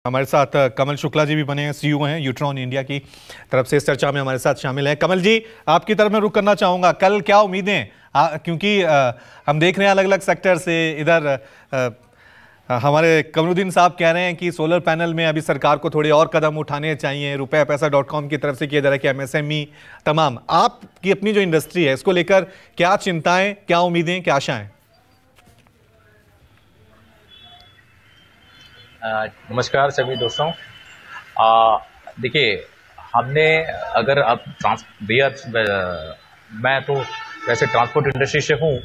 हमारे साथ कमल शुक्ला जी भी बने हैं, सीईओ हैं यूट्रॉन इंडिया की तरफ से। इस चर्चा में हमारे साथ शामिल हैं। कमल जी, आपकी तरफ मैं रुख करना चाहूंगा, कल क्या उम्मीदें, क्योंकि हम देख रहे हैं अलग अलग सेक्टर से। इधर हमारे कमरुद्दीन साहब कह रहे हैं कि सोलर पैनल में अभी सरकार को थोड़े और कदम उठाने चाहिए। रुपयापैसा.com की तरफ से किया जा रहा है कि एमएसएमई तमाम। आपकी अपनी जो इंडस्ट्री है, इसको लेकर क्या चिंताएं, क्या उम्मीदें, क्या आशाएं? नमस्कार सभी दोस्तों। देखिए, हमने अगर अब मैं तो वैसे ट्रांसपोर्ट इंडस्ट्री से हूँ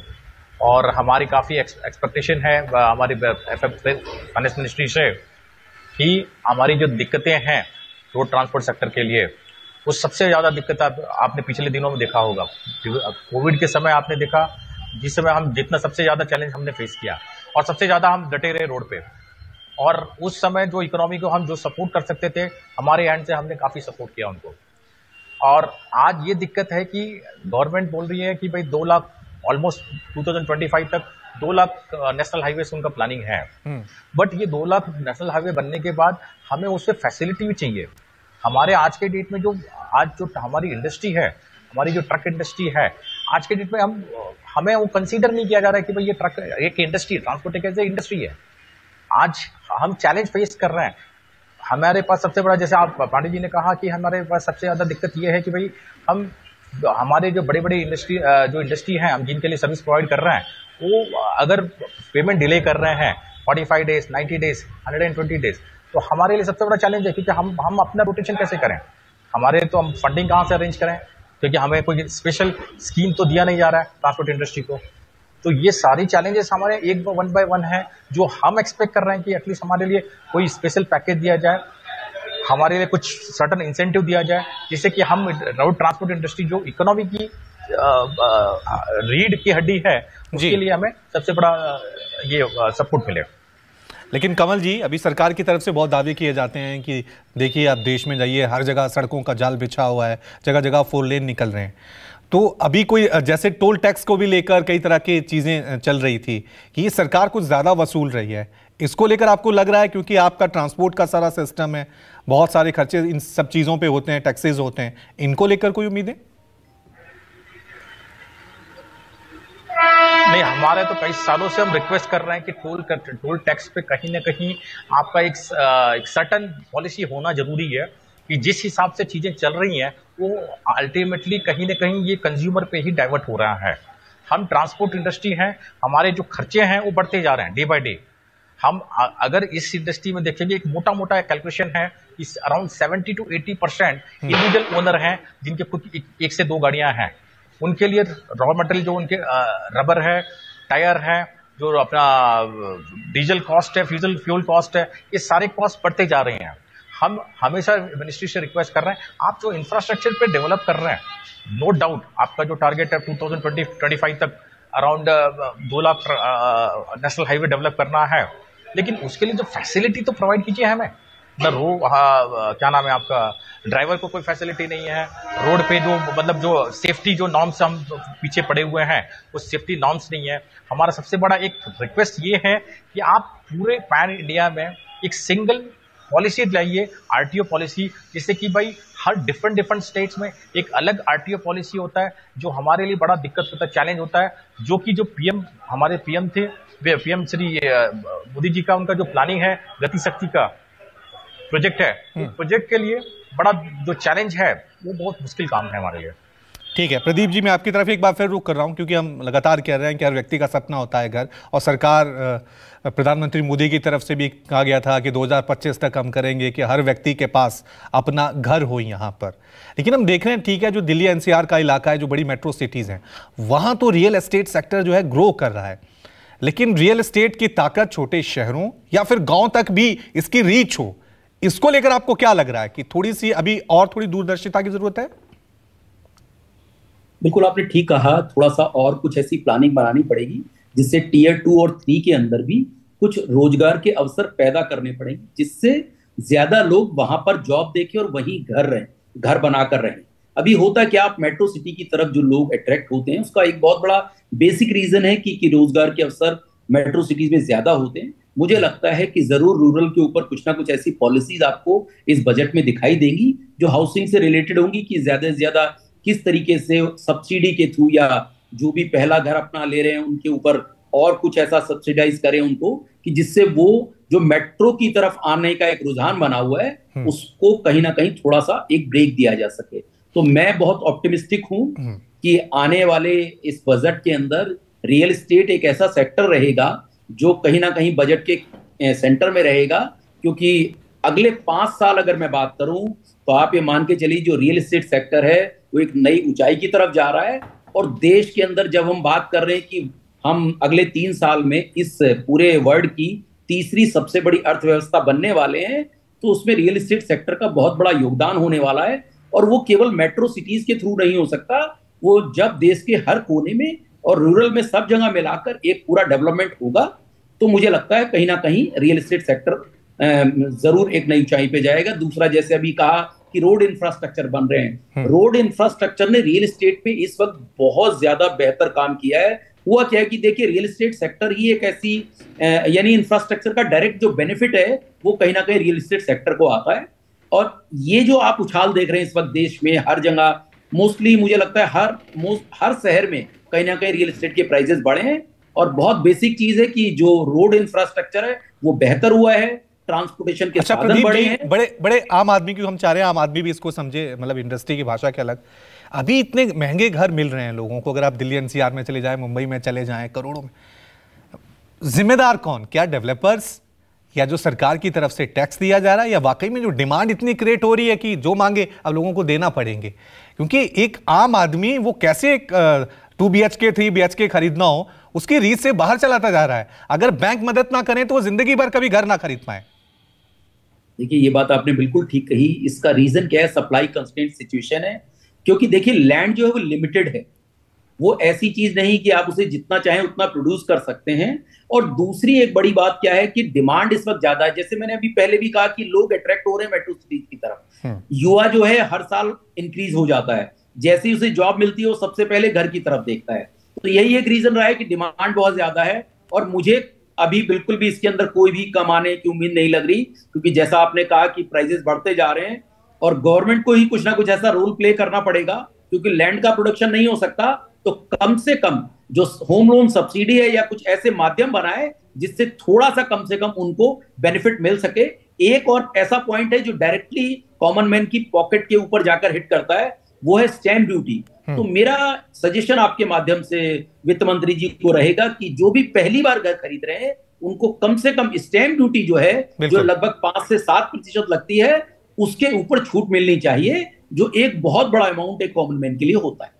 और हमारी काफ़ी एक्सपेक्टेशन है हमारी फाइनेंस मिनिस्ट्री से कि हमारी जो दिक्कतें हैं रोड ट्रांसपोर्ट सेक्टर के लिए, वो सबसे ज़्यादा दिक्कत आपने पिछले दिनों में देखा होगा। कोविड के समय आपने देखा, जिस समय हम जितना सबसे ज़्यादा चैलेंज हमने फेस किया और सबसे ज़्यादा हम डटे रहे रोड पे, और उस समय जो इकोनॉमी को हम जो सपोर्ट कर सकते थे, हमारे एंड से हमने काफ़ी सपोर्ट किया उनको। और आज ये दिक्कत है कि गवर्नमेंट बोल रही है कि भाई 2 लाख ऑलमोस्ट 2025 तक 2 लाख नेशनल हाईवे उनका प्लानिंग है। बट ये 2 लाख नेशनल हाईवे बनने के बाद हमें उससे फैसिलिटी भी चाहिए। हमारे आज के डेट में जो हमारी इंडस्ट्री है, हमारी जो ट्रक इंडस्ट्री है, आज के डेट में हमें वो कंसीडर नहीं किया जा रहा है कि भाई ये ट्रक एक इंडस्ट्री, ट्रांसपोर्ट एक ऐसी इंडस्ट्री है। आज हम चैलेंज फेस कर रहे हैं। हमारे पास सबसे बड़ा, जैसे आप पांडे जी ने कहा कि हमारे पास सबसे ज्यादा दिक्कत ये है कि भाई हमारे जो बड़े बड़े इंडस्ट्री हैं, हम जिनके लिए सर्विस प्रोवाइड कर रहे हैं, वो अगर पेमेंट डिले कर रहे हैं 45 डेज, 90 डेज, 120 डेज, तो हमारे लिए सबसे बड़ा चैलेंज है। क्योंकि हम अपना रोटेशन कैसे करें, हम फंडिंग कहाँ से अरेंज करें, क्योंकि हमें कोई स्पेशल स्कीम तो दिया नहीं जा रहा है ट्रांसपोर्ट इंडस्ट्री को। तो ये सारी चैलेंजेस हमारे वन बाय वन है, जो हम एक्सपेक्ट कर रहे हैं कि एटलीस्ट हमारे लिए कोई स्पेशल पैकेज दिया जाए, हमारे लिए कुछ सर्टन इंसेंटिव दिया जाए, जिससे कि हम रोड ट्रांसपोर्ट इंडस्ट्री जो इकोनॉमी की रीढ़ की हड्डी है, उसके लिए हमें सबसे बड़ा ये सपोर्ट मिले। लेकिन कमल जी, अभी सरकार की तरफ से बहुत दावे किए जाते हैं कि देखिए, आप देश में जाइए, हर जगह सड़कों का जाल बिछा हुआ है, जगह जगह 4 लेन निकल रहे हैं। तो अभी कोई, जैसे टोल टैक्स को भी लेकर कई तरह की चीजें चल रही थी कि ये सरकार कुछ ज्यादा वसूल रही है, इसको लेकर आपको लग रहा है, क्योंकि आपका ट्रांसपोर्ट का सारा सिस्टम है, बहुत सारे खर्चे इन सब चीजों पे होते हैं, टैक्सेस होते हैं, इनको लेकर कोई उम्मीदें? नहीं, हमारे तो कई सालों से हम रिक्वेस्ट कर रहे हैं कि टोल टैक्स पे कहीं ना कहीं आपका एक सर्टन पॉलिसी होना जरूरी है, कि जिस हिसाब से चीजें चल रही हैं वो अल्टीमेटली कहीं ना कहीं ये कंज्यूमर पे ही डाइवर्ट हो रहा है। हम ट्रांसपोर्ट इंडस्ट्री हैं, हमारे जो खर्चे हैं वो बढ़ते जा रहे हैं डे बाय डे। हम अगर इस इंडस्ट्री में देखेंगे, एक मोटा मोटा कैलकुलेशन है, इस अराउंड 70 to 80% इंडिविजुअल ओनर हैं जिनके खुद 1 से 2 गाड़ियां हैं। उनके लिए रॉ मटेरियल जो उनके रबर है, टायर है, जो अपना डीजल कॉस्ट है, फ्यूल कॉस्ट है, ये सारे कॉस्ट बढ़ते जा रहे हैं। हम हमेशा मिनिस्ट्री से रिक्वेस्ट कर रहे हैं, आप जो इंफ्रास्ट्रक्चर पे डेवलप कर रहे हैं, नो डाउट आपका जो टारगेट है 2025 तक around 2 lakh national highway develop करना है, लेकिन उसके लिए जो फैसिलिटी तो प्रोवाइड कीजिए हमें। क्या नाम है आपका, ड्राइवर को कोई फैसिलिटी नहीं है रोड पे, जो सेफ्टी जो नॉर्म्स हम पीछे पड़े हुए हैं, वो सेफ्टी नॉर्म्स नहीं है। हमारा सबसे बड़ा एक रिक्वेस्ट ये है कि आप पूरे पैन इंडिया में एक सिंगल पॉलिसी लाइए, आरटीओ पॉलिसी, जिससे कि भाई हर डिफरेंट स्टेट्स में एक अलग आरटीओ पॉलिसी होता है, जो हमारे लिए बड़ा दिक्कत होता है, चैलेंज होता है। जो कि हमारे पीएम थे, वे पीएम श्री मोदी जी का, उनका जो प्लानिंग है, गति शक्ति का प्रोजेक्ट है, प्रोजेक्ट के लिए बड़ा जो चैलेंज है, वो बहुत मुश्किल काम है हमारे लिए। ठीक है प्रदीप जी, मैं आपकी तरफ एक बार फिर रुख कर रहा हूं, क्योंकि हम लगातार कह रहे हैं कि हर व्यक्ति का सपना होता है घर, और सरकार, प्रधानमंत्री मोदी की तरफ से भी कहा गया था कि 2025 तक हम करेंगे कि हर व्यक्ति के पास अपना घर हो यहाँ पर। लेकिन हम देख रहे हैं, ठीक है, जो दिल्ली एनसीआर का इलाका है, जो बड़ी मेट्रो सिटीज हैं, वहां तो रियल एस्टेट सेक्टर जो है ग्रो कर रहा है, लेकिन रियल एस्टेट की ताकत छोटे शहरों या फिर गांव तक भी इसकी रीच हो, इसको लेकर आपको क्या लग रहा है कि थोड़ी सी अभी और थोड़ी दूरदर्शिता की जरूरत है? बिल्कुल, आपने ठीक कहा, थोड़ा सा और कुछ ऐसी प्लानिंग बनानी पड़ेगी जिससे टीयर 2 और 3 के अंदर भी कुछ रोजगार के अवसर पैदा करने पड़ेंगे, जिससे ज्यादा लोग वहां पर जॉब देखें और वहीं घर बनाकर रहें। अभी होता क्या, आप मेट्रो सिटी की तरफ जो लोग अट्रैक्ट होते हैं, उसका एक बहुत बड़ा बेसिक रीजन है कि रोजगार के अवसर मेट्रो सिटीज में ज्यादा होते हैं, मुझे लगता है कि जरूर रूरल के ऊपर कुछ ना कुछ ऐसी पॉलिसीज आपको इस बजट में दिखाई देंगी जो हाउसिंग से रिलेटेड होंगी, कि ज्यादा से ज्यादा किस तरीके से सब्सिडी के थ्रू या जो भी पहला घर अपना ले रहे हैं उनके ऊपर और कुछ ऐसा सब्सिडाइज करें उनको, कि जिससे वो जो मेट्रो की तरफ आने का एक रुझान बना हुआ है उसको कहीं ना कहीं थोड़ा सा एक ब्रेक दिया जा सके। तो मैं बहुत ऑप्टिमिस्टिक हूं कि आने वाले इस बजट के अंदर रियल एस्टेट एक ऐसा सेक्टर रहेगा जो कहीं ना कहीं बजट के सेंटर में रहेगा, क्योंकि अगले 5 साल अगर मैं बात करूं तो आप ये मान के चलिए जो रियल एस्टेट सेक्टर है वो एक नई ऊंचाई की तरफ जा रहा है। और देश के अंदर जब हम बात कर रहे हैं कि हम अगले 3 साल में इस पूरे वर्ल्ड की तीसरी सबसे बड़ी अर्थव्यवस्था बनने वाले हैं, तो उसमें रियल एस्टेट सेक्टर का बहुत बड़ा योगदान होने वाला है। और वो केवल मेट्रो सिटीज के थ्रू नहीं हो सकता, वो जब देश के हर कोने में और रूरल में सब जगह मिलाकर एक पूरा डेवलपमेंट होगा, तो मुझे लगता है कहीं ना कहीं रियल एस्टेट सेक्टर जरूर एक नई ऊंचाई पे जाएगा। दूसरा, जैसे अभी कहा कि रोड इंफ्रास्ट्रक्चर बन रहे हैं, रोड इंफ्रास्ट्रक्चर ने रियल एस्टेट पे इस वक्त बहुत ज्यादा बेहतर काम किया है। हुआ क्या है कि देखिए रियल एस्टेट सेक्टर ही एक ऐसी यानी इंफ्रास्ट्रक्चर का डायरेक्ट जो बेनिफिट है वो कहीं ना कहीं रियल एस्टेट सेक्टर को आता है। और ये जो आप उछाल देख रहे हैं इस वक्त देश में हर जगह, मोस्टली मुझे लगता है हर शहर में कहीं ना कहीं रियल एस्टेट के प्राइसेस बढ़े हैं। और बहुत बेसिक चीज है कि जो रोड इंफ्रास्ट्रक्चर है वो बेहतर हुआ है, ट्रांसपोर्टेशन के साधन बढ़े हैं। बड़े आम आदमी, क्योंकि हम चाह रहे हैं आम आदमी भी इसको समझे, मतलब इंडस्ट्री की भाषा के अलग। अभी इतने महंगे घर मिल रहे हैं लोगों को, अगर आप दिल्ली एनसीआर में चले जाएं, मुंबई में चले जाएं, करोड़ों में। जिम्मेदार कौन? क्या डेवलपर्स, या जो सरकार की तरफ से टैक्स दिया जा रहा है, या वाकई में जो डिमांड इतनी क्रिएट हो रही है कि जो मांगे अब लोगों को देना पड़ेंगे? क्योंकि एक आम आदमी वो कैसे एक 2 BHK 3 BHK खरीदना हो, उसकी रीत से बाहर चलाता जा रहा है। अगर बैंक मदद ना करें तो वो जिंदगी भर कभी घर ना खरीद पाए। देखिए ये बात आपने बिल्कुल ठीक कही। इसका रीजन क्या है? सप्लाई कंस्ट्रेंट सिचुएशन है। क्योंकि देखिए लैंड जो है वो लिमिटेड है, वो ऐसी चीज नहीं कि आप उसे जितना चाहें उतना प्रोड्यूस कर सकते हैं। और दूसरी एक बड़ी बात क्या है कि डिमांड इस वक्त ज्यादा है। जैसे मैंने अभी पहले भी कहा कि लोग अट्रैक्ट हो रहे हैं मेट्रो सिटीज की तरफ। युवा जो है हर साल इंक्रीज हो जाता है, जैसे ही उसे जॉब मिलती है वो सबसे पहले घर की तरफ देखता है। तो यही एक रीजन रहा है कि डिमांड बहुत ज्यादा है। और मुझे अभी बिल्कुल भी इसके अंदर कोई भी कम आने की उम्मीद नहीं लग रही, क्योंकि जैसा आपने कहा कि प्राइसेस बढ़ते जा रहे हैं और गवर्नमेंट को ही कुछ ना कुछ ऐसा रोल प्ले करना पड़ेगा, क्योंकि लैंड का प्रोडक्शन नहीं हो सकता। तो कम से कम जो होम लोन सब्सिडी है या कुछ ऐसे माध्यम बनाए जिससे थोड़ा सा कम से कम उनको बेनिफिट मिल सके। एक और ऐसा पॉइंट है जो डायरेक्टली कॉमन मैन की पॉकेट के ऊपर जाकर हिट करता है, वो है स्टैंप ड्यूटी। तो मेरा सजेशन आपके माध्यम से वित्त मंत्री जी को रहेगा कि जो भी पहली बार घर खरीद रहे हैं उनको कम से कम स्टैंप ड्यूटी जो है, जो लगभग 5 से 7% लगती है, उसके ऊपर छूट मिलनी चाहिए, जो एक बहुत बड़ा अमाउंट एक कॉमन मैन के लिए होता है।